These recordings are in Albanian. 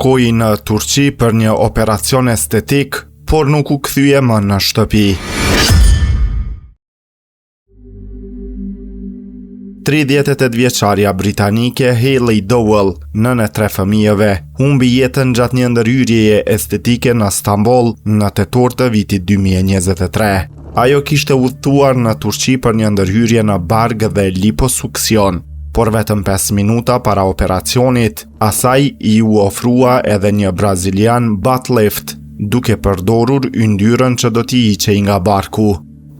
Shkoi në Turqi për një operacion estetik, por nuk u kthye më në shtëpi. 38 vjeçaria britanike Hayley Dowell, nën e 3 fëmijëve, humbi jetën gjatë një ndërhyrjeje estetike në Stamboll në tetor të vitit 2023. Ajo kishte udhëtuar në Turqi për një ndërhyrje në barg dhe liposuksion, por vetëm 5 minuta para operacionit, asaj i u ofrua edhe një brazilian butt lift, duke përdorur yndyrën që do t'i hiqej nga barku.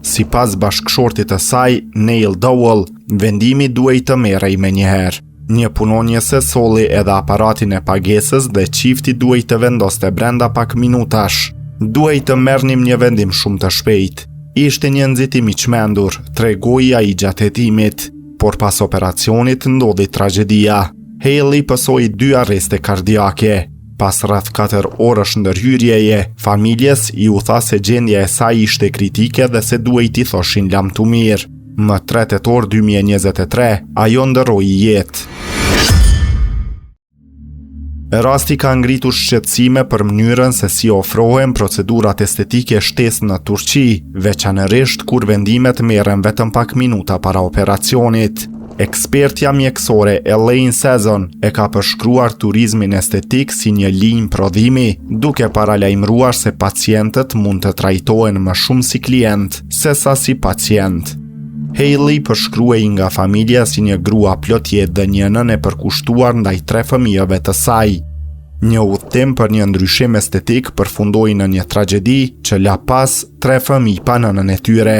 Sipas bashkëshortit të saj, Neil Dowell, vendimi duhej të merrej menjëherë. Një punonjëse solli edhe aparatin e pagesës dhe çifti duhej të vendoste brenda pak minutash. Duhej të merrnim një vendim shumë të shpejtë. Ishte një nxitim i çmendur, tregoi ai gjatë hetimit, por pas operacionit ndodhi tragjedia. Hayley pësoi 2 arreste kardiake. Pas rreth 4 orësh ndërhyrjeje, familjes i u tha se gjendja e saj ishte kritike dhe se duhej t'i thoshin lamtu mirë. Më 3 tetor 2023, ajo ndërroi jetë. Rasti ka ngritur shqetësime për mënyrën se si ofrohen procedurat estetike shtesë në Turqi, veçanërisht kur vendimet merren vetëm pak minuta para operacionit. Ekspertja mjekësore Elaine Sezon e ka përshkruar turizmin estetik si një linjë prodhimi, duke paralajmëruar se pacientët mund të trajtohen më shumë si klient sesa si pacient. Hayley përshkruhej nga familja si një grua plot jetë dhe një nën e përkushtuar ndaj 3 fëmijëve të saj. Një udhtim për një ndryshim estetik përfundoi në një tragjedi që la pas 3 fëmijë pa nënën e tyre.